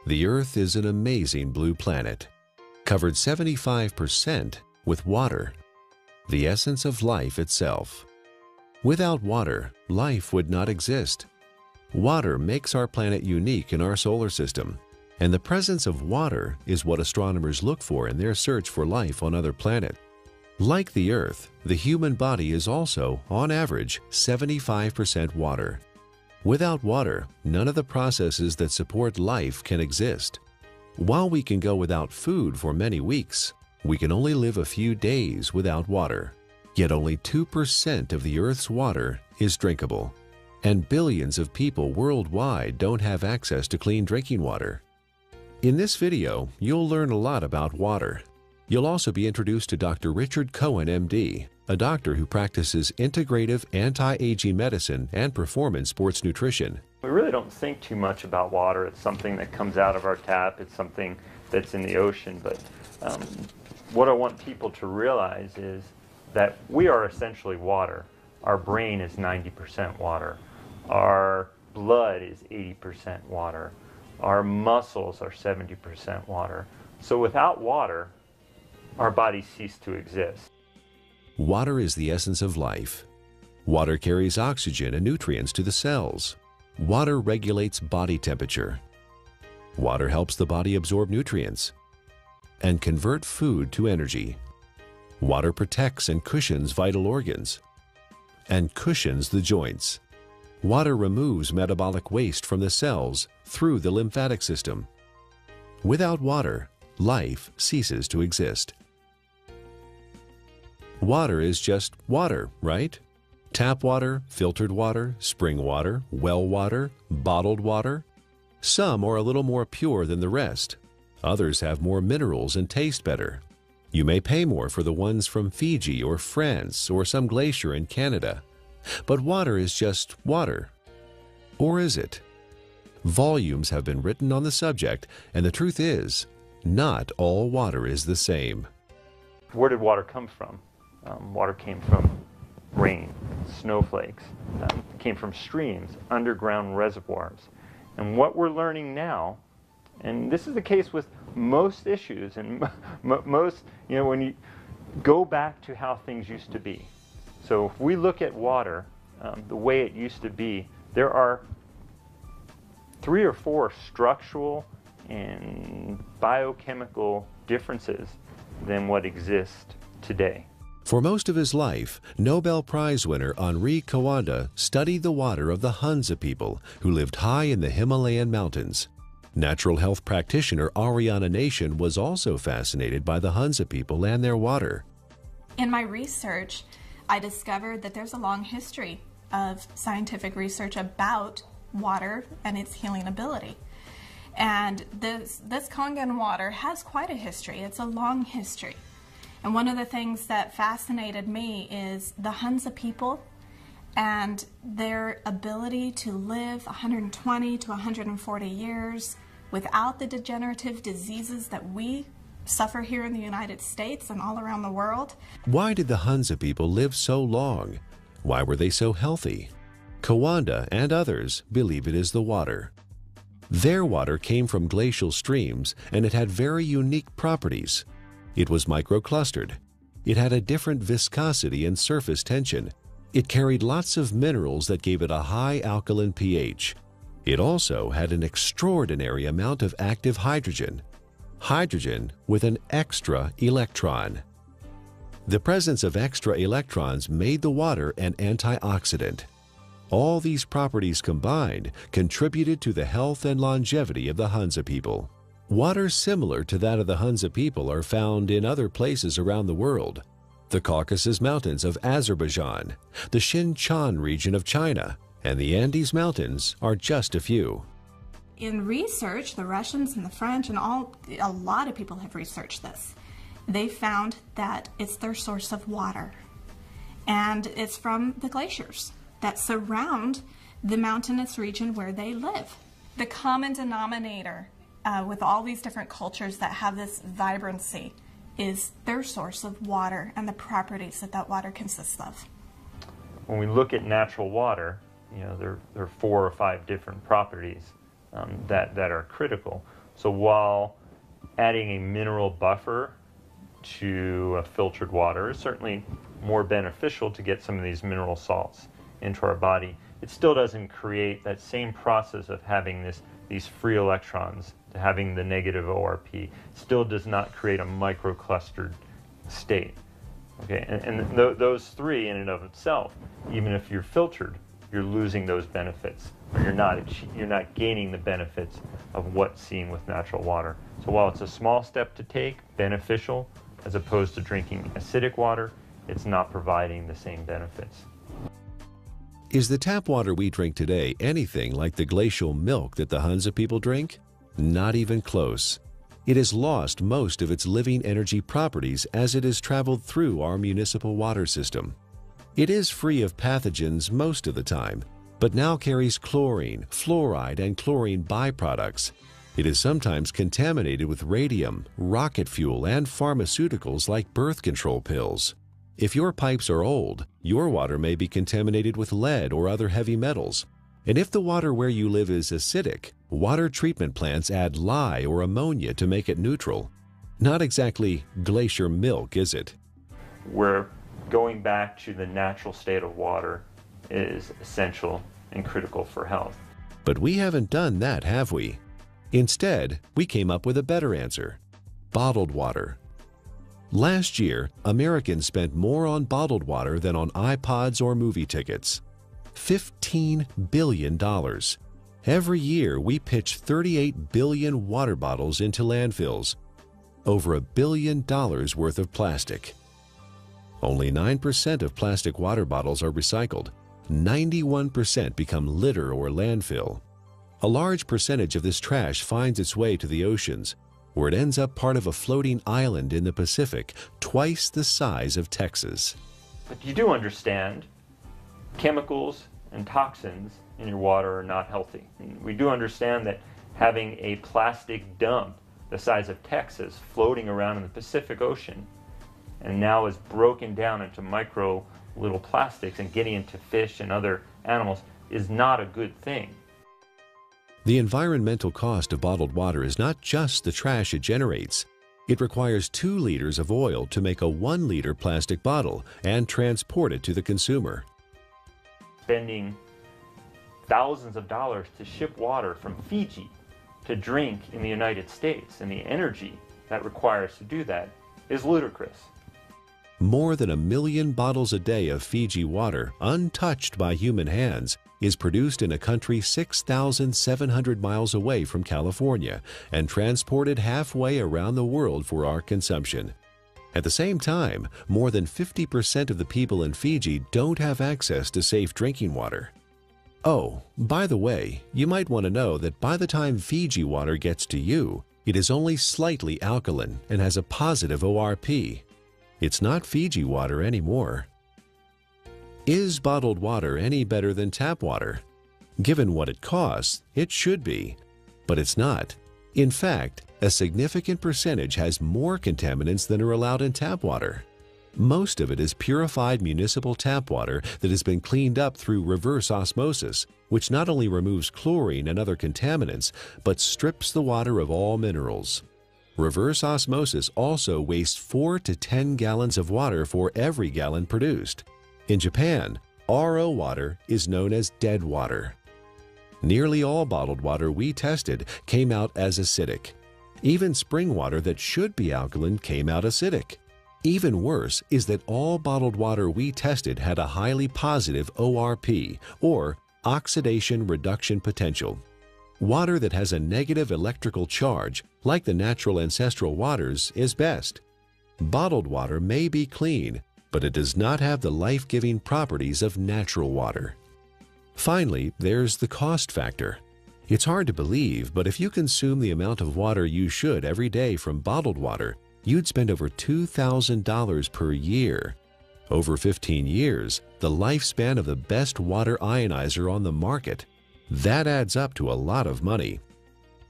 The Earth is an amazing blue planet, covered 75% with water, the essence of life itself. Without water, life would not exist. Water makes our planet unique in our solar system, and the presence of water is what astronomers look for in their search for life on other planets. Like the Earth, the human body is also, on average, 75% water. Without water, none of the processes that support life can exist. While we can go without food for many weeks, we can only live a few days without water. Yet only 2% of the Earth's water is drinkable, and billions of people worldwide don't have access to clean drinking water. In this video, you'll learn a lot about water. You'll also be introduced to Dr. Richard Cohen, MD, a doctor who practices integrative anti-aging medicine and performance sports nutrition. We really don't think too much about water. It's something that comes out of our tap. It's something that's in the ocean. But what I want people to realize is that we are essentially water. Our brain is 90% water. Our blood is 80% water. Our muscles are 70% water. So without water, our bodies cease to exist. Water is the essence of life. Water carries oxygen and nutrients to the cells. Water regulates body temperature. Water helps the body absorb nutrients and convert food to energy. Water protects and cushions vital organs and cushions the joints. Water removes metabolic waste from the cells through the lymphatic system. Without water, life ceases to exist. Water is just water, right? Tap water, filtered water, spring water, well water, bottled water. Some are a little more pure than the rest. Others have more minerals and taste better. You may pay more for the ones from Fiji or France or some glacier in Canada. But water is just water. Or is it? Volumes have been written on the subject, and the truth is, not all water is the same. Where did water come from? Water came from rain, snowflakes, came from streams, underground reservoirs. And what we're learning now, and this is the case with most issues, and most, when you go back to how things used to be. So if we look at water, the way it used to be, there are 3 or 4 structural and biochemical differences than what exists today. For most of his life, Nobel Prize winner Henri Coanda studied the water of the Hunza people who lived high in the Himalayan mountains. Natural health practitioner Ariana Nation was also fascinated by the Hunza people and their water. In my research, I discovered that there's a long history of scientific research about water and its healing ability. And this Kangen water has quite a history. It's a long history. And one of the things that fascinated me is the Hunza people and their ability to live 120 to 140 years without the degenerative diseases that we suffer here in the United States and all around the world. Why did the Hunza people live so long? Why were they so healthy? Coanda and others believe it is the water. Their water came from glacial streams, and it had very unique properties. It was microclustered. It had a different viscosity and surface tension. It carried lots of minerals that gave it a high alkaline pH. It also had an extraordinary amount of active hydrogen. Hydrogen with an extra electron. The presence of extra electrons made the water an antioxidant. All these properties combined contributed to the health and longevity of the Hunza people. Water similar to that of the Hunza people are found in other places around the world. The Caucasus Mountains of Azerbaijan, the Xinjiang region of China, and the Andes Mountains are just a few. In research, the Russians and the French and a lot of people have researched this. They found that it's their source of water. And it's from the glaciers that surround the mountainous region where they live. The common denominator with all these different cultures that have this vibrancy is their source of water and the properties that that water consists of. When we look at natural water, there are 4 or 5 different properties that are critical. So while adding a mineral buffer to filtered water is certainly more beneficial to get some of these mineral salts into our body, it still doesn't create that same process of having these free electrons, to having the negative ORP. It still does not create a microclustered state. Okay, and those three in and of itself, even if you're filtered, you're losing those benefits, or you're not gaining the benefits of what's seen with natural water. So while it's a small step to take, beneficial, as opposed to drinking acidic water, it's not providing the same benefits. Is the tap water we drink today anything like the glacial milk that the Hunza people drink? Not even close. It has lost most of its living energy properties as it has traveled through our municipal water system. It is free of pathogens most of the time, but now carries chlorine, fluoride, and chlorine byproducts. It is sometimes contaminated with radium, rocket fuel, and pharmaceuticals like birth control pills. If your pipes are old, your water may be contaminated with lead or other heavy metals. And if the water where you live is acidic, water treatment plants add lye or ammonia to make it neutral. Not exactly glacier milk, is it? We're going back to the natural state of water is essential and critical for health. But we haven't done that, have we? Instead, we came up with a better answer: bottled water. Last year, Americans spent more on bottled water than on iPods or movie tickets. $15 billion. Every year, we pitch 38 billion water bottles into landfills. Over $1 billion worth of plastic. Only 9% of plastic water bottles are recycled. 91% become litter or landfill. A large percentage of this trash finds its way to the oceans, where it ends up part of a floating island in the Pacific, twice the size of Texas. But you do understand chemicals and toxins in your water are not healthy. And we do understand that having a plastic dump the size of Texas floating around in the Pacific Ocean and now is broken down into micro little plastics and getting into fish and other animals is not a good thing. The environmental cost of bottled water is not just the trash it generates. It requires 2 liters of oil to make a 1-liter plastic bottle and transport it to the consumer. Spending thousands of dollars to ship water from Fiji to drink in the United States, and the energy that requires to do that is ludicrous. More than 1 million bottles a day of Fiji water, untouched by human hands, is produced in a country 6,700 miles away from California and transported halfway around the world for our consumption. At the same time, more than 50% of the people in Fiji don't have access to safe drinking water. Oh, by the way, you might want to know that by the time Fiji water gets to you, it is only slightly alkaline and has a positive ORP. It's not Fiji water anymore. Is bottled water any better than tap water? Given what it costs, it should be, but it's not. In fact, a significant percentage has more contaminants than are allowed in tap water. Most of it is purified municipal tap water that has been cleaned up through reverse osmosis, which not only removes chlorine and other contaminants, but strips the water of all minerals. Reverse osmosis also wastes 4 to 10 gallons of water for every gallon produced. In Japan, RO water is known as dead water. Nearly all bottled water we tested came out as acidic. Even spring water that should be alkaline came out acidic. Even worse is that all bottled water we tested had a highly positive ORP, or oxidation reduction potential. Water that has a negative electrical charge, like the natural ancestral waters, is best. Bottled water may be clean, but it does not have the life-giving properties of natural water. Finally, there's the cost factor. It's hard to believe, but if you consume the amount of water you should every day from bottled water, you'd spend over $2,000 per year. Over 15 years, the lifespan of the best water ionizer on the market. That adds up to a lot of money.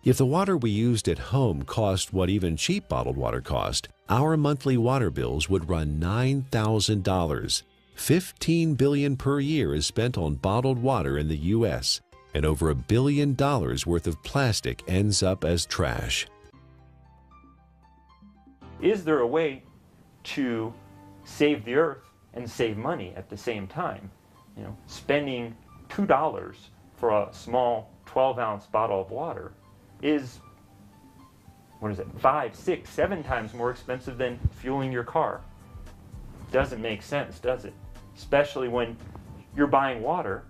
If the water we used at home cost what even cheap bottled water cost, our monthly water bills would run $9,000. $15 billion per year is spent on bottled water in the U.S. and over $1 billion worth of plastic ends up as trash. Is there a way to save the earth and save money at the same time? You know, spending $2 for a small 12-ounce bottle of water is, what is it, 5, 6, 7 times more expensive than fueling your car. Doesn't make sense, does it? Especially when you're buying water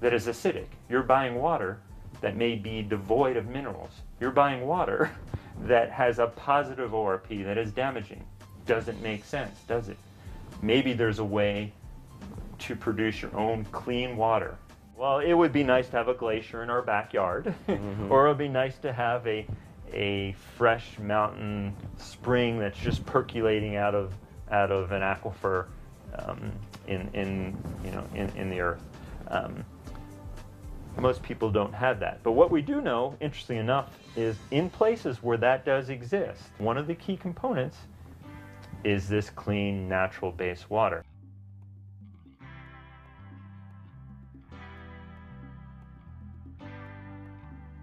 that is acidic. You're buying water that may be devoid of minerals. You're buying water that has a positive ORP that is damaging. Doesn't make sense, does it? Maybe there's a way to produce your own clean water. Well, it would be nice to have a glacier in our backyard, or it would be nice to have a fresh mountain spring that's just percolating out of an aquifer in the earth. Most people don't have that. But what we do know, interestingly enough, is in places where that does exist, one of the key components is this clean, natural-based water.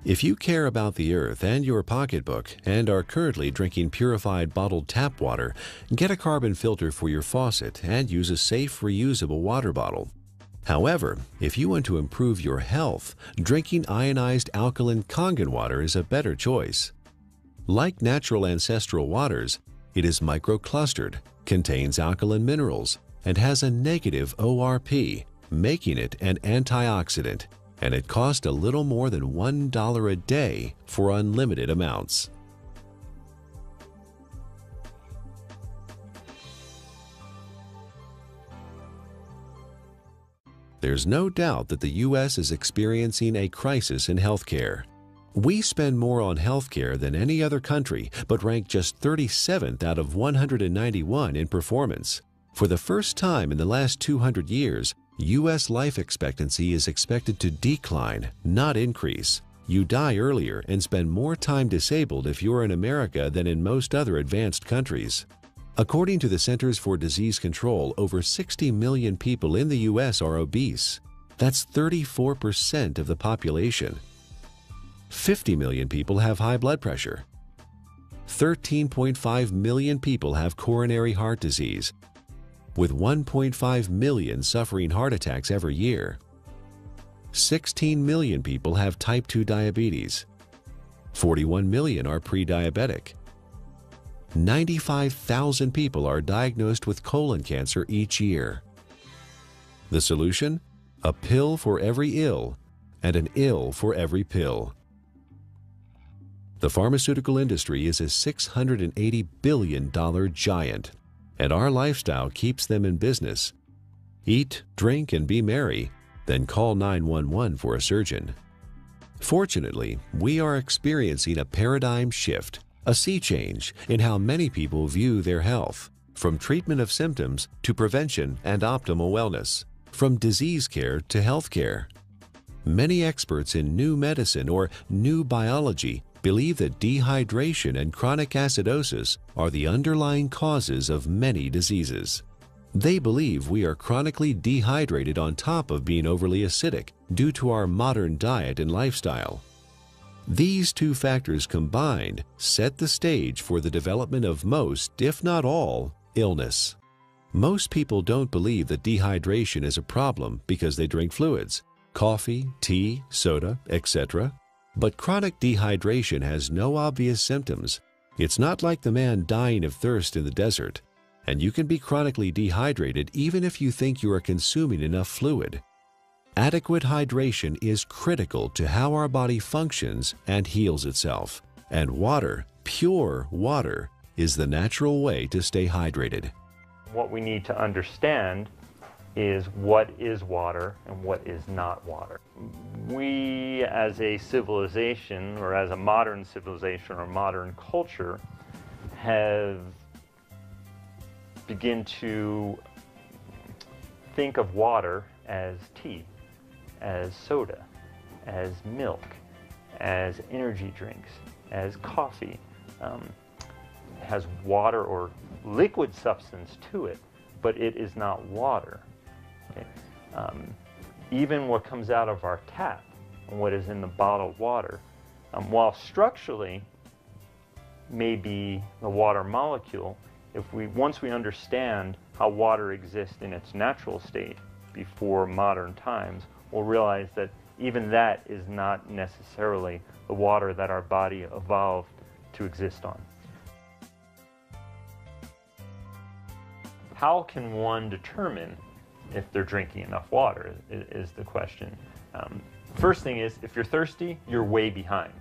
If you care about the earth and your pocketbook and are currently drinking purified bottled tap water, get a carbon filter for your faucet and use a safe, reusable water bottle. However, if you want to improve your health, drinking ionized alkaline Kangen water is a better choice. Like natural ancestral waters, it is microclustered, contains alkaline minerals, and has a negative ORP, making it an antioxidant, and it costs a little more than $1 a day for unlimited amounts. There's no doubt that the U.S. is experiencing a crisis in healthcare. We spend more on healthcare than any other country, but rank just 37th out of 191 in performance. For the first time in the last 200 years, U.S. life expectancy is expected to decline, not increase. You die earlier and spend more time disabled if you're in America than in most other advanced countries. According to the Centers for Disease Control, over 60 million people in the U.S. are obese. That's 34% of the population. 50 million people have high blood pressure. 13.5 million people have coronary heart disease, with 1.5 million suffering heart attacks every year. 16 million people have type 2 diabetes. 41 million are pre-diabetic. 95,000 people are diagnosed with colon cancer each year. The solution? A pill for every ill and an ill for every pill. The pharmaceutical industry is a $680 billion giant, and our lifestyle keeps them in business. Eat, drink, and be merry, then call 911 for a surgeon. Fortunately, we are experiencing a paradigm shift, a sea change in how many people view their health, from treatment of symptoms to prevention and optimal wellness, from disease care to health care. Many experts in new medicine or new biology believe that dehydration and chronic acidosis are the underlying causes of many diseases. They believe we are chronically dehydrated on top of being overly acidic due to our modern diet and lifestyle. These two factors combined set the stage for the development of most, if not all, illness. Most people don't believe that dehydration is a problem because they drink fluids, coffee, tea, soda, etc. But chronic dehydration has no obvious symptoms. It's not like the man dying of thirst in the desert, and you can be chronically dehydrated even if you think you are consuming enough fluid. Adequate hydration is critical to how our body functions and heals itself, and water, pure water, is the natural way to stay hydrated. What we need to understand is what is water and what is not water. We as a civilization, or as a modern civilization or modern culture, have begun to think of water as tea, as soda, as milk, as energy drinks, as coffee. Has water or liquid substance to it, but it is not water. Okay? Even what comes out of our tap and what is in the bottled water. While structurally may be the water molecule, once we understand how water exists in its natural state before modern times, we'll realize that even that is not necessarily the water that our body evolved to exist on. How can one determine if they're drinking enough water is the question. First thing is, if you're thirsty, you're way behind.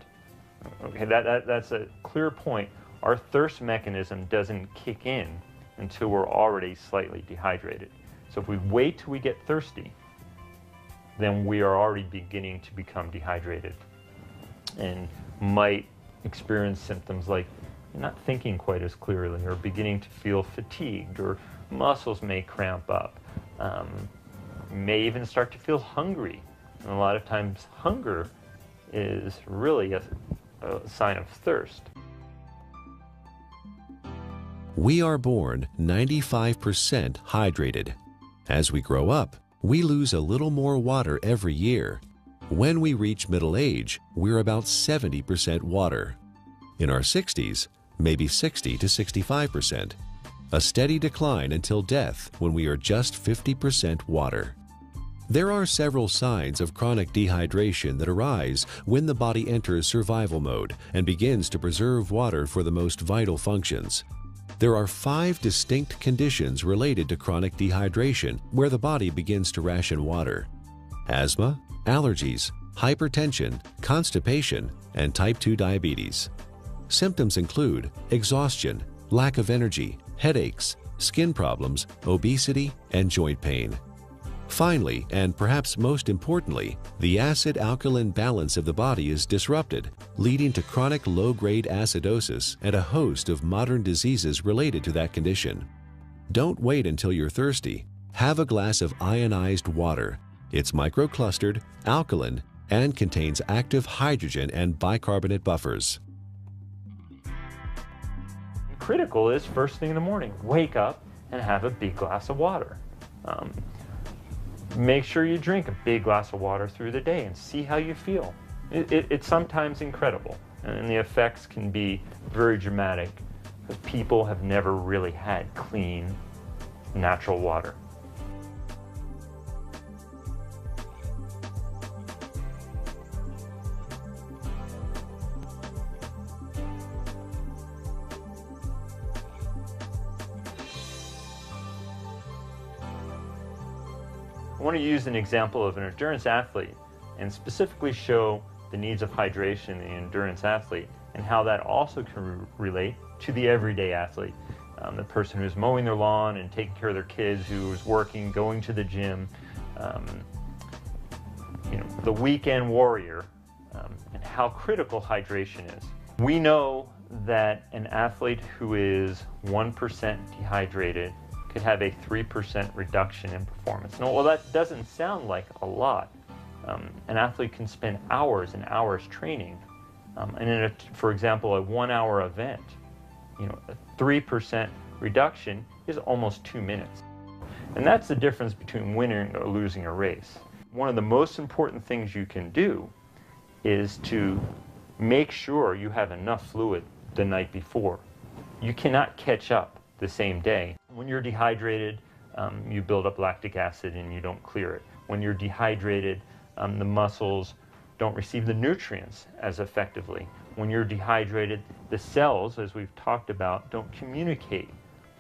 Okay, that's a clear point. Our thirst mechanism doesn't kick in until we're already slightly dehydrated. So if we wait till we get thirsty, then we are already beginning to become dehydrated and might experience symptoms like not thinking quite as clearly, or beginning to feel fatigued, or muscles may cramp up, may even start to feel hungry. And a lot of times hunger is really a sign of thirst. We are born 95% hydrated. As we grow up, we lose a little more water every year. When we reach middle age, we're about 70% water. In our 60s, maybe 60 to 65%. A steady decline until death when we are just 50% water. There are several signs of chronic dehydration that arise when the body enters survival mode and begins to preserve water for the most vital functions. There are 5 distinct conditions related to chronic dehydration where the body begins to ration water: asthma, allergies, hypertension, constipation, and type 2 diabetes. Symptoms include exhaustion, lack of energy, headaches, skin problems, obesity, and joint pain. Finally, and perhaps most importantly, the acid-alkaline balance of the body is disrupted, leading to chronic low-grade acidosis and a host of modern diseases related to that condition. Don't wait until you're thirsty. Have a glass of ionized water. It's microclustered, alkaline, and contains active hydrogen and bicarbonate buffers. Critical is first thing in the morning, wake up and have a big glass of water. Make sure you drink a big glass of water through the day and see how you feel. It's sometimes incredible, and the effects can be very dramatic because people have never really had clean, natural water. I want to use an example of an endurance athlete and specifically show the needs of hydration in the endurance athlete and how that also can relate to the everyday athlete. The person who's mowing their lawn and taking care of their kids, who is working, going to the gym, the weekend warrior, and how critical hydration is. We know that an athlete who is 1% dehydrated could have a 3% reduction in performance. Now, well, that doesn't sound like a lot. An athlete can spend hours and hours training, and for example, a 1-hour event, a 3% reduction is almost 2 minutes. And that's the difference between winning or losing a race. One of the most important things you can do is to make sure you have enough fluid the night before. You cannot catch up the same day. When you're dehydrated, you build up lactic acid and you don't clear it. When you're dehydrated, the muscles don't receive the nutrients as effectively. When you're dehydrated, the cells, as we've talked about, don't communicate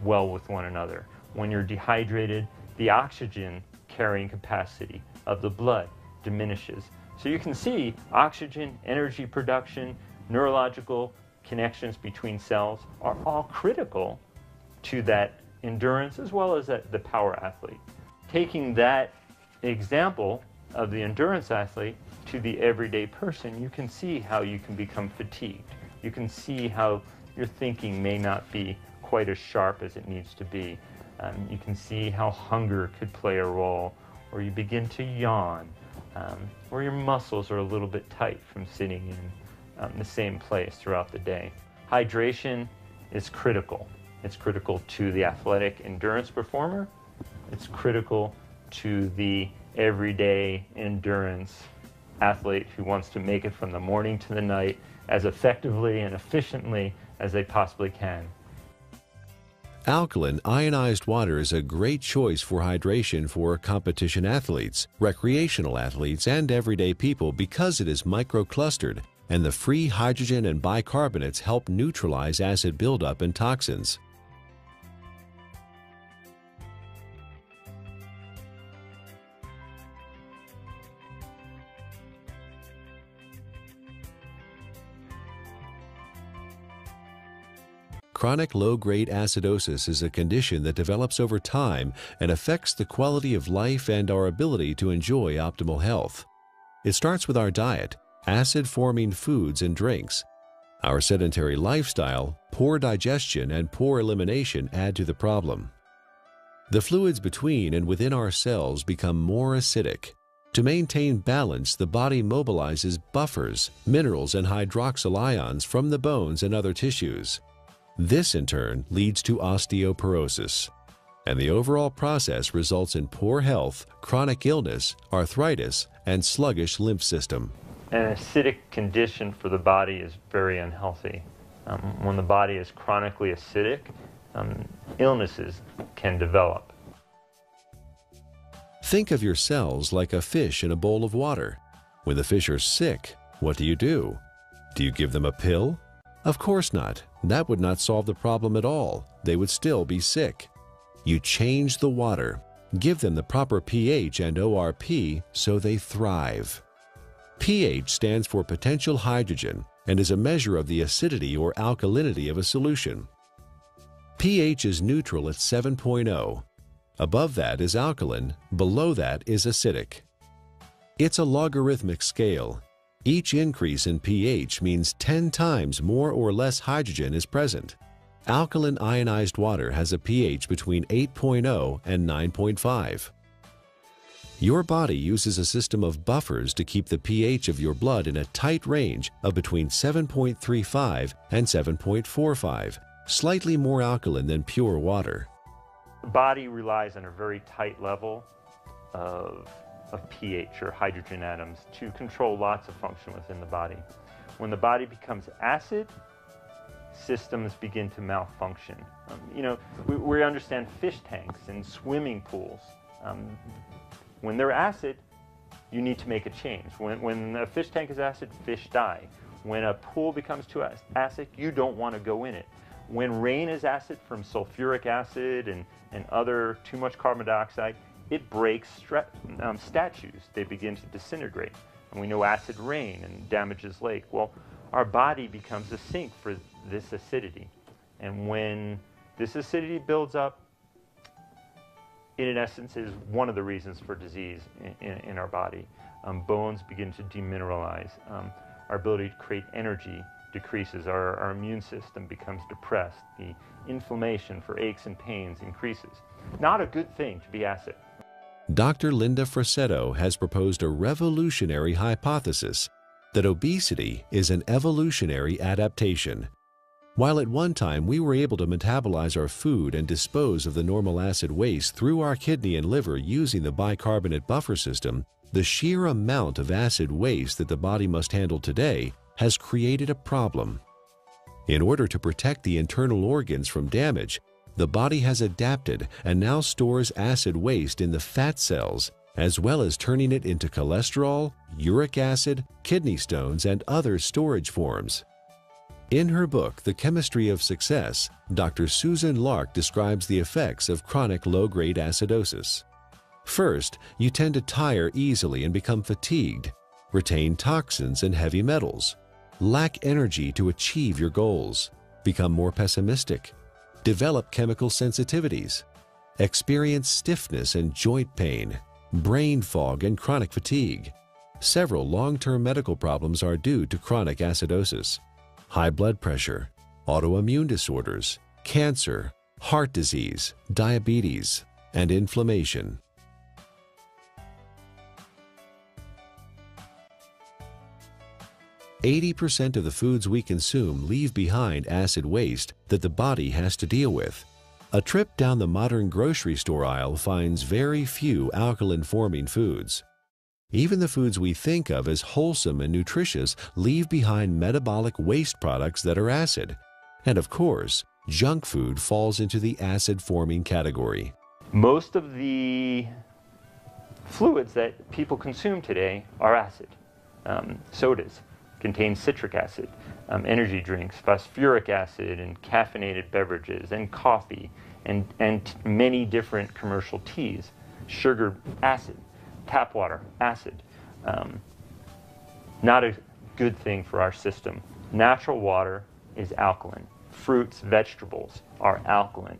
well with one another. When you're dehydrated, the oxygen carrying capacity of the blood diminishes. So you can see oxygen, energy production, neurological connections between cells are all critical to that endurance as well as the power athlete. Taking that example of the endurance athlete to the everyday person, you can see how you can become fatigued. You can see how your thinking may not be quite as sharp as it needs to be. You can see how hunger could play a role, or you begin to yawn, or your muscles are a little bit tight from sitting in the same place throughout the day. Hydration is critical. It's critical to the athletic endurance performer. It's critical to the everyday endurance athlete who wants to make it from the morning to the night as effectively and efficiently as they possibly can. Alkaline ionized water is a great choice for hydration for competition athletes, recreational athletes, and everyday people because it is microclustered, and the free hydrogen and bicarbonates help neutralize acid buildup and toxins. Chronic low-grade acidosis is a condition that develops over time and affects the quality of life and our ability to enjoy optimal health. It starts with our diet, acid-forming foods and drinks. Our sedentary lifestyle, poor digestion, and poor elimination add to the problem. The fluids between and within our cells become more acidic. To maintain balance, the body mobilizes buffers, minerals, and hydroxyl ions from the bones and other tissues. This, in turn, leads to osteoporosis, and the overall process results in poor health, chronic illness, arthritis, and sluggish lymph system. An acidic condition for the body is very unhealthy. When the body is chronically acidic, illnesses can develop. Think of your cells like a fish in a bowl of water. When the fish are sick, what do? Do you give them a pill? Of course not. That would not solve the problem at all. They would still be sick. You change the water, give them the proper pH and ORP so they thrive. pH stands for potential hydrogen and is a measure of the acidity or alkalinity of a solution. pH is neutral at 7.0. Above that is alkaline, below that is acidic. It's a logarithmic scale. Each increase in pH means 10 times more or less hydrogen is present. Alkaline ionized water has a pH between 8.0 and 9.5. Your body uses a system of buffers to keep the pH of your blood in a tight range of between 7.35 and 7.45, slightly more alkaline than pure water. The body relies on a very tight level of pH, or hydrogen atoms, to control lots of function within the body. When the body becomes acid, systems begin to malfunction. We understand fish tanks and swimming pools. When they're acid, you need to make a change. When a fish tank is acid, fish die. When a pool becomes too acid, you don't want to go in it. When rain is acid from sulfuric acid and other too much carbon dioxide, it breaks statues. They begin to disintegrate. And we know acid rain and damages lake. Well, our body becomes a sink for this acidity. And when this acidity builds up, it in essence is one of the reasons for disease in our body. Bones begin to demineralize. Our ability to create energy decreases. Our immune system becomes depressed. The inflammation for aches and pains increases. Not a good thing to be acid. Dr. Linda Frassetto has proposed a revolutionary hypothesis that obesity is an evolutionary adaptation. While at one time we were able to metabolize our food and dispose of the normal acid waste through our kidney and liver using the bicarbonate buffer system, the sheer amount of acid waste that the body must handle today has created a problem. In order to protect the internal organs from damage, the body has adapted and now stores acid waste in the fat cells, as well as turning it into cholesterol, uric acid, kidney stones, and other storage forms. In her book, The Chemistry of Success, Dr. Susan Lark describes the effects of chronic low-grade acidosis. First, you tend to tire easily and become fatigued, retain toxins and heavy metals, lack energy to achieve your goals, become more pessimistic, develop chemical sensitivities, experience stiffness and joint pain, brain fog, and chronic fatigue. Several long-term medical problems are due to chronic acidosis: high blood pressure, autoimmune disorders, cancer, heart disease, diabetes, and inflammation. %80 of the foods we consume leave behind acid waste that the body has to deal with. A trip down the modern grocery store aisle finds very few alkaline-forming foods. Even the foods we think of as wholesome and nutritious leave behind metabolic waste products that are acid. And of course, junk food falls into the acid-forming category. Most of the fluids that people consume today are acid. Sodas contain citric acid, energy drinks, phosphoric acid, and caffeinated beverages, and coffee, and many different commercial teas. Sugar, acid. Tap water, acid. Not a good thing for our system. Natural water is alkaline. Fruits, vegetables are alkaline.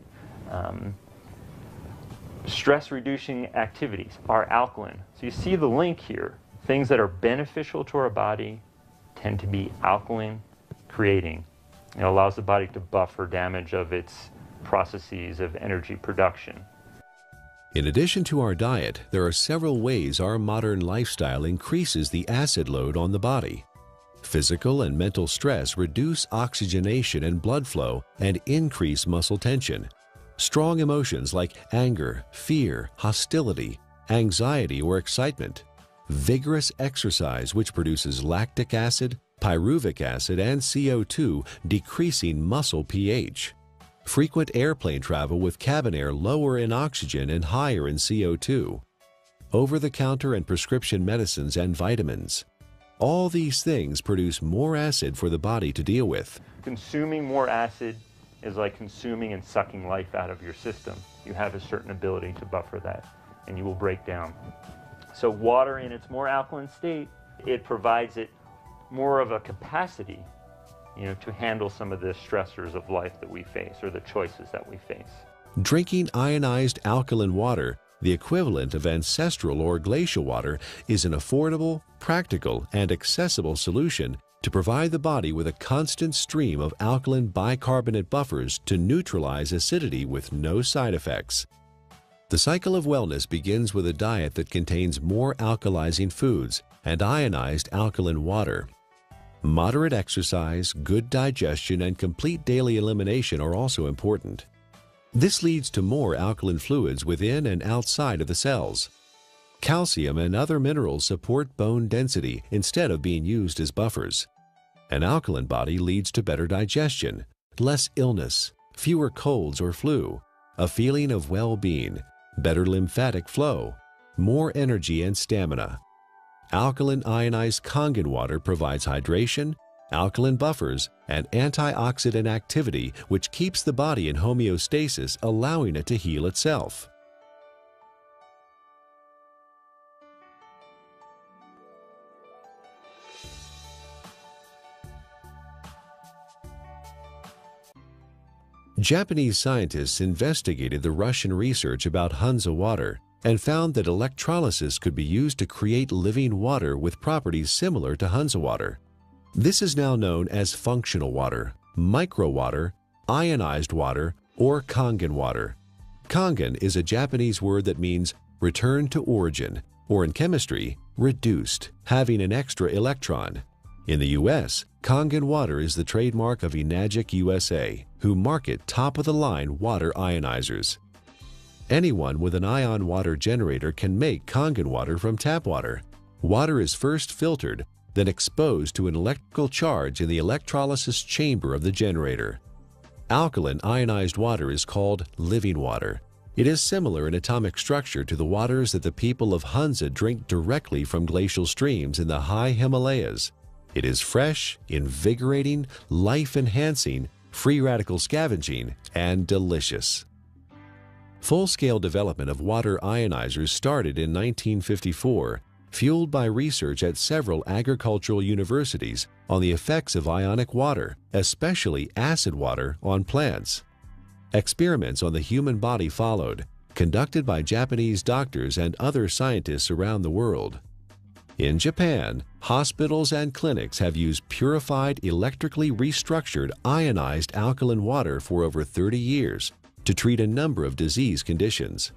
Stress-reducing activities are alkaline. So you see the link here. Things that are beneficial to our body tend to be alkaline creating. It allows the body to buffer damage of its processes of energy production. In addition to our diet, there are several ways our modern lifestyle increases the acid load on the body. Physical and mental stress reduce oxygenation and blood flow and increase muscle tension. Strong emotions like anger, fear, hostility, anxiety, or excitement. Vigorous exercise, which produces lactic acid, pyruvic acid, and CO2, decreasing muscle pH. Frequent airplane travel with cabin air lower in oxygen and higher in CO2. Over-the-counter and prescription medicines and vitamins. All these things produce more acid for the body to deal with. Consuming more acid is like consuming and sucking life out of your system. You have a certain ability to buffer that, and you will break down. So water in its more alkaline state, it provides it more of a capacity, to handle some of the stressors of life that we face, or the choices that we face. Drinking ionized alkaline water, the equivalent of ancestral or glacial water, is an affordable, practical, and accessible solution to provide the body with a constant stream of alkaline bicarbonate buffers to neutralize acidity with no side effects. The cycle of wellness begins with a diet that contains more alkalizing foods and ionized alkaline water. Moderate exercise, good digestion, and complete daily elimination are also important. This leads to more alkaline fluids within and outside of the cells. Calcium and other minerals support bone density instead of being used as buffers. An alkaline body leads to better digestion, less illness, fewer colds or flu, a feeling of well-being, better lymphatic flow, more energy and stamina. Alkaline ionized Kangen water provides hydration, alkaline buffers, and antioxidant activity, which keeps the body in homeostasis, allowing it to heal itself. Japanese scientists investigated the Russian research about Hansa water and found that electrolysis could be used to create living water with properties similar to Hansa water. This is now known as functional water, micro water, ionized water, or Kangen water. Kangen is a Japanese word that means return to origin, or in chemistry, reduced, having an extra electron. In the U.S., Kangen water is the trademark of Enagic USA, who market top-of-the-line water ionizers. Anyone with an ion water generator can make Kangen water from tap water. Water is first filtered, then exposed to an electrical charge in the electrolysis chamber of the generator. Alkaline ionized water is called living water. It is similar in atomic structure to the waters that the people of Hansa drink directly from glacial streams in the high Himalayas. It is fresh, invigorating, life-enhancing, free radical scavenging, and delicious. Full-scale development of water ionizers started in 1954, fueled by research at several agricultural universities on the effects of ionic water, especially acid water, on plants. Experiments on the human body followed, conducted by Japanese doctors and other scientists around the world. In Japan, hospitals and clinics have used purified, electrically restructured, ionized alkaline water for over 30 years to treat a number of disease conditions.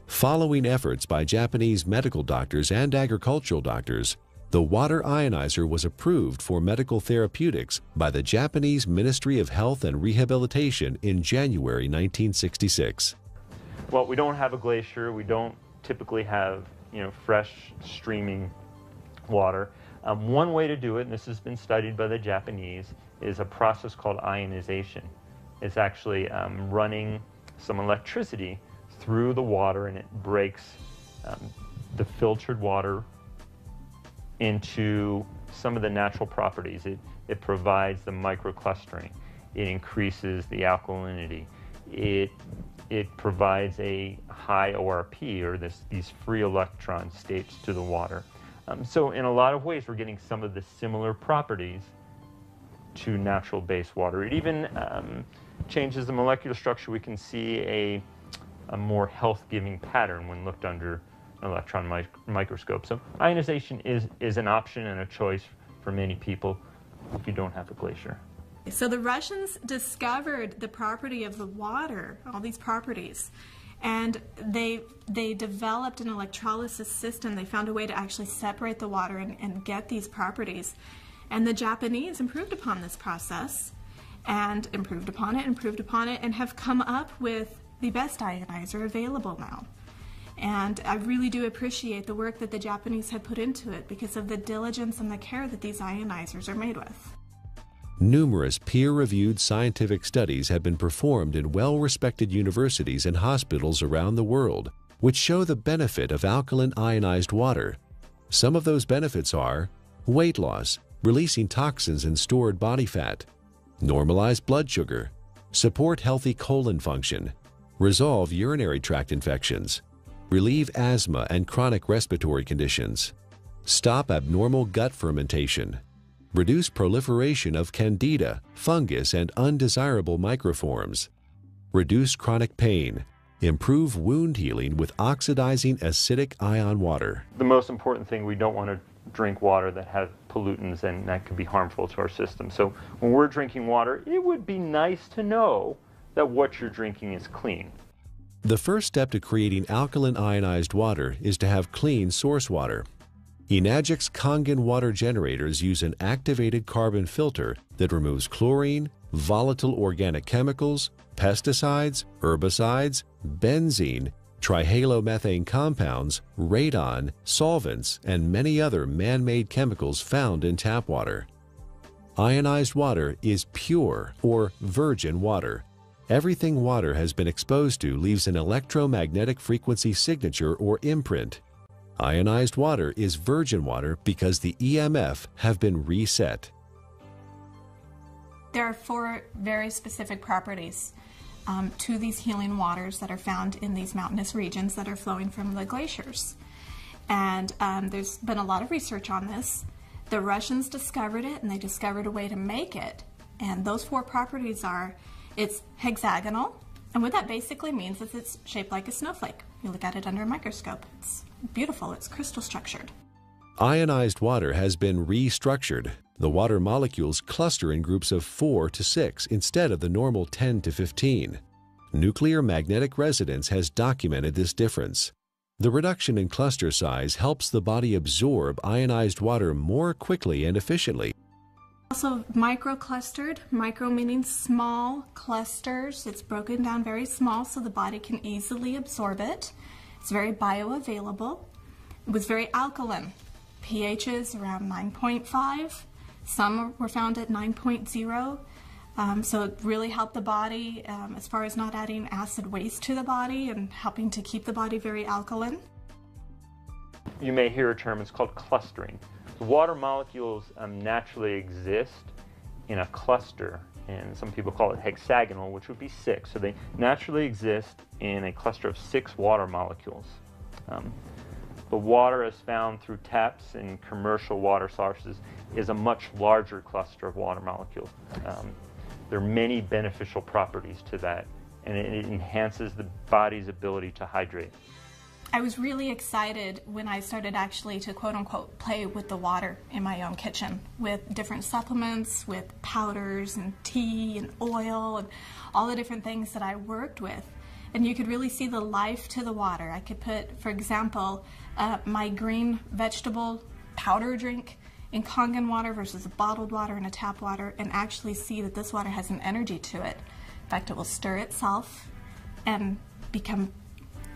Following efforts by Japanese medical doctors and agricultural doctors, the water ionizer was approved for medical therapeutics by the Japanese Ministry of Health and Rehabilitation in January 1966. Well, we don't have a glacier. We don't typically have fresh streaming water. One way to do it, and this has been studied by the Japanese, is a process called ionization. It's actually running some electricity through the water, and it breaks the filtered water into some of the natural properties. It provides the microclustering. It increases the alkalinity. It provides a high ORP, or these free electron states, to the water. So in a lot of ways, we're getting some of the similar properties to natural base water. It even changes the molecular structure. We can see a more health-giving pattern when looked under an electron microscope. So ionization is an option and a choice for many people if you don't have a glacier. So the Russians discovered the property of the water, all these properties, and they developed an electrolysis system. They found a way to actually separate the water and get these properties. And the Japanese improved upon this process and improved upon it, and have come up with the best ionizer available now. And I really do appreciate the work that the Japanese had put into it because of the diligence and the care that these ionizers are made with. Numerous peer-reviewed scientific studies have been performed in well-respected universities and hospitals around the world, which show the benefit of alkaline ionized water. Some of those benefits are weight loss, releasing toxins and stored body fat, normalize blood sugar, support healthy colon function, resolve urinary tract infections, relieve asthma and chronic respiratory conditions, stop abnormal gut fermentation, reduce proliferation of candida, fungus, and undesirable microforms, reduce chronic pain, improve wound healing with oxidizing acidic ion water. The most important thing, we don't want to drink water that has pollutants, and that could be harmful to our system. So when we're drinking water, it would be nice to know that what you're drinking is clean. The first step to creating alkaline ionized water is to have clean source water. Enagic's Kangen Water generators use an activated carbon filter that removes chlorine, volatile organic chemicals, pesticides, herbicides, benzene, trihalomethane compounds, radon, solvents, and many other man-made chemicals found in tap water. Ionized water is pure or virgin water. Everything water has been exposed to leaves an electromagnetic frequency signature or imprint. Ionized water is virgin water because the EMF have been reset. There are 4 very specific properties to these healing waters that are found in these mountainous regions that are flowing from the glaciers. And there's been a lot of research on this. The Russians discovered it, and they discovered a way to make it. And those 4 properties are, it's hexagonal, and what that basically means is it's shaped like a snowflake. You look at it under a microscope. It's beautiful. It's crystal structured. Ionized water has been restructured. The water molecules cluster in groups of 4 to 6 instead of the normal 10 to 15. Nuclear magnetic resonance has documented this difference. The reduction in cluster size helps the body absorb ionized water more quickly and efficiently. Also micro-clustered, micro meaning small clusters. It's broken down very small so the body can easily absorb it. It's very bioavailable. It was very alkaline. pHs around 9.5. Some were found at 9.0. So it really helped the body as far as not adding acid waste to the body and helping to keep the body very alkaline. You may hear a term, it's called clustering. The water molecules naturally exist in a cluster, and some people call it hexagonal, which would be 6. So they naturally exist in a cluster of 6 water molecules. The water as found through taps and commercial water sources is a much larger cluster of water molecules. There are many beneficial properties to that, and it enhances the body's ability to hydrate. I was really excited when I started actually to quote-unquote play with the water in my own kitchen with different supplements, with powders and tea and oil and all the different things that I worked with. And you could really see the life to the water. I could put, for example, my green vegetable powder drink in Kangen water versus a bottled water and a tap water, and actually see that this water has an energy to it. In fact, it will stir itself and become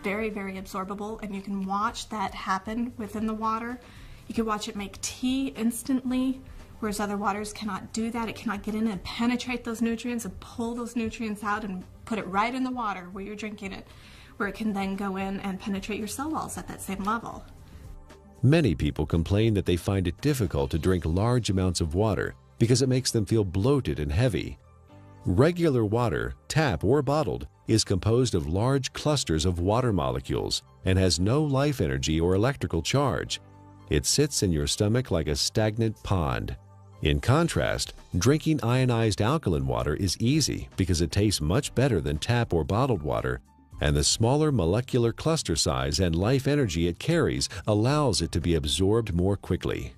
very, very absorbable, and you can watch that happen within the water. You can watch it make tea instantly, whereas other waters cannot do that. It cannot get in and penetrate those nutrients and pull those nutrients out and put it right in the water where you're drinking it, where it can then go in and penetrate your cell walls at that same level. Many people complain that they find it difficult to drink large amounts of water because it makes them feel bloated and heavy. Regular water, tap or bottled, is composed of large clusters of water molecules and has no life energy or electrical charge. It sits in your stomach like a stagnant pond. In contrast, drinking ionized alkaline water is easy because it tastes much better than tap or bottled water, and the smaller molecular cluster size and life energy it carries allows it to be absorbed more quickly.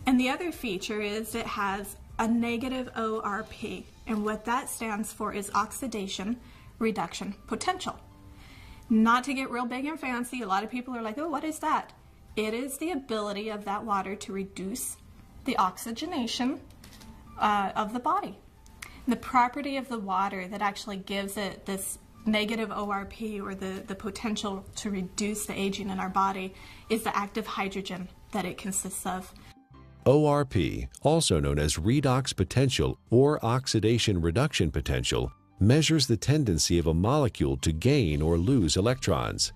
And the other feature is it has a negative ORP, and what that stands for is oxidation reduction potential. Not to get real big and fancy, a lot of people are like, oh, what is that? It is the ability of that water to reduce the oxygenation of the body. The property of the water that actually gives it this negative ORP, or the potential to reduce the aging in our body, is the active hydrogen that it consists of. ORP, also known as redox potential or oxidation reduction potential, measures the tendency of a molecule to gain or lose electrons.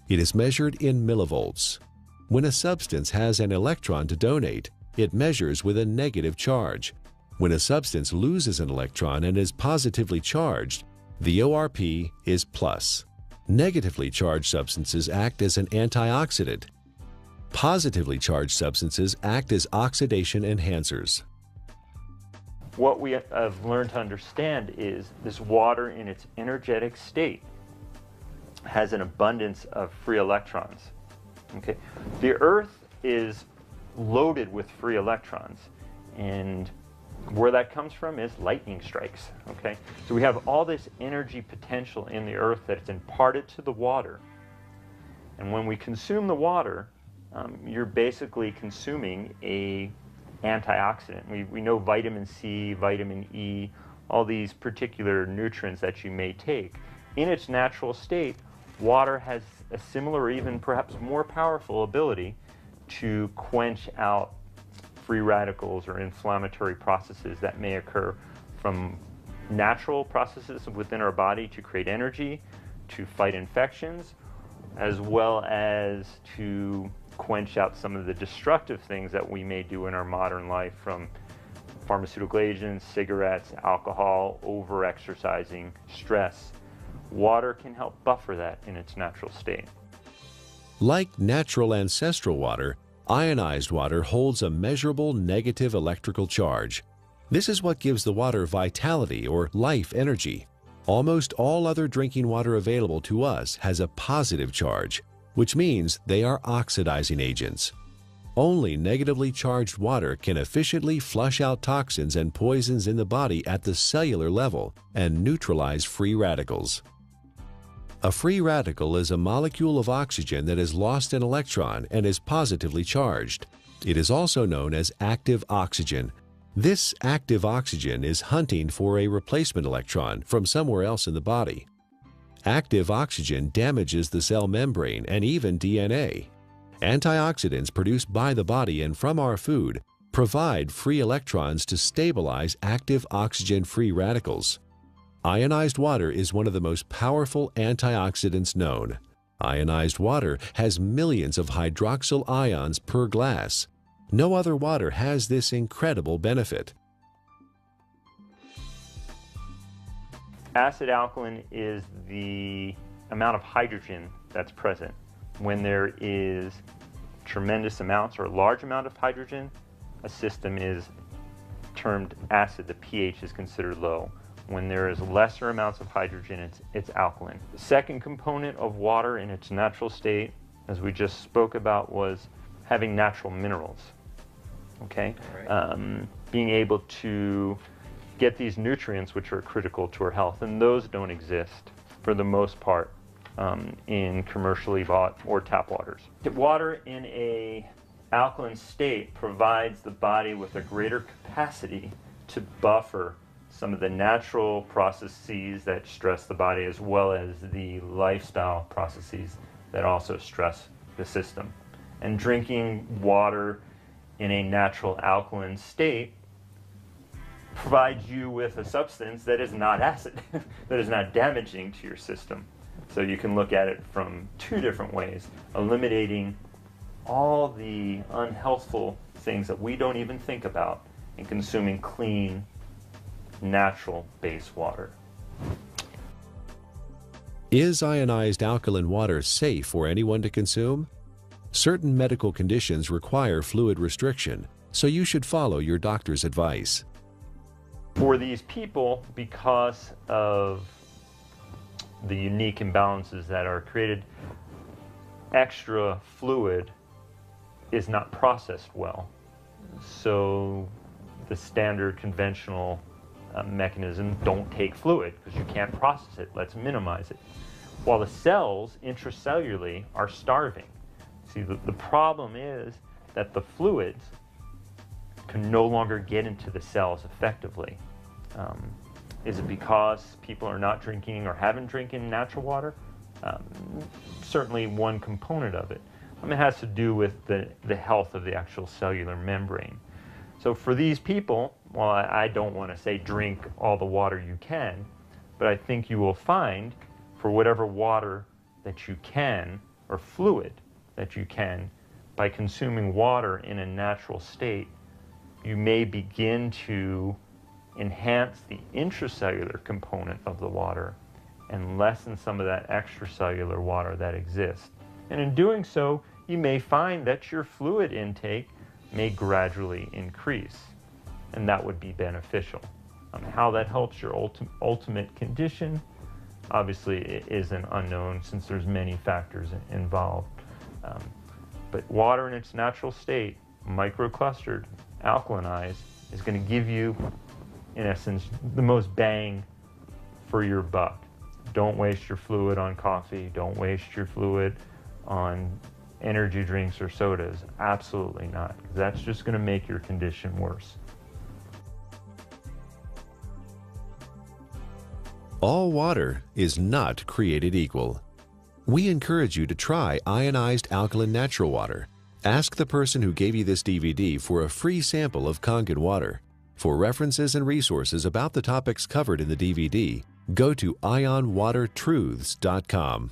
It is measured in millivolts. When a substance has an electron to donate, it measures with a negative charge. When a substance loses an electron and is positively charged, the ORP is plus. Negatively charged substances act as an antioxidant. Positively charged substances act as oxidation enhancers. What we have learned to understand is this water in its energetic state has an abundance of free electrons. Okay? The Earth is loaded with free electrons, and where that comes from is lightning strikes. Okay? So we have all this energy potential in the Earth that's imparted to the water, and when we consume the water, you're basically consuming a antioxidant. We know vitamin C, vitamin E, all these particular nutrients that you may take. In its natural state, water has a similar or even perhaps more powerful ability to quench out free radicals or inflammatory processes that may occur from natural processes within our body to create energy, to fight infections, as well as to quench out some of the destructive things that we may do in our modern life, from pharmaceutical agents, cigarettes, alcohol, over-exercising, stress. Water can help buffer that in its natural state. Like natural ancestral water, ionized water holds a measurable negative electrical charge. This is what gives the water vitality or life energy. Almost all other drinking water available to us has a positive charge, which means they are oxidizing agents. Only negatively charged water can efficiently flush out toxins and poisons in the body at the cellular level and neutralize free radicals. A free radical is a molecule of oxygen that has lost an electron and is positively charged. It is also known as active oxygen. This active oxygen is hunting for a replacement electron from somewhere else in the body. Active oxygen damages the cell membrane and even DNA. Antioxidants produced by the body and from our food provide free electrons to stabilize active oxygen-free radicals. Ionized water is one of the most powerful antioxidants known. Ionized water has millions of hydroxyl ions per glass. No other water has this incredible benefit. Acid alkaline is the amount of hydrogen that's present. When there is tremendous amounts or a large amount of hydrogen, a system is termed acid. The pH is considered low. When there is lesser amounts of hydrogen, it's alkaline. The second component of water in its natural state, as we just spoke about, was having natural minerals. Okay? Right. Being able to get these nutrients which are critical to our health, and those don't exist for the most part in commercially bought or tap waters. Water in a alkaline state provides the body with a greater capacity to buffer some of the natural processes that stress the body, as well as the lifestyle processes that also stress the system. And drinking water in a natural alkaline state provides you with a substance that is not acid, that is not damaging to your system. So you can look at it from two different ways, eliminating all the unhealthful things that we don't even think about and consuming clean, natural base water. Is ionized alkaline water safe for anyone to consume? Certain medical conditions require fluid restriction, so you should follow your doctor's advice. For these people, because of the unique imbalances that are created, extra fluid is not processed well. So the standard conventional mechanism, don't take fluid because you can't process it. Let's minimize it. While the cells intracellularly are starving. See, the problem is that the fluids can no longer get into the cells effectively. Is it because people are not drinking or haven't drinking natural water? Certainly one component of it. It has to do with the health of the actual cellular membrane. So for these people, well, I don't want to say drink all the water you can, but I think you will find for whatever water that you can, or fluid that you can, by consuming water in a natural state, you may begin to enhance the intracellular component of the water and lessen some of that extracellular water that exists. And in doing so, you may find that your fluid intake may gradually increase, and that would be beneficial. How that helps your ultimate condition, obviously it is an unknown since there's many factors involved. But water in its natural state, microclustered, alkalinized, is going to give you, in essence, the most bang for your buck. Don't waste your fluid on coffee. Don't waste your fluid on energy drinks or sodas. Absolutely not. That's just going to make your condition worse. All water is not created equal. We encourage you to try ionized alkaline natural water. Ask the person who gave you this DVD for a free sample of Kangen Water. For references and resources about the topics covered in the DVD, go to ionwatertruths.com.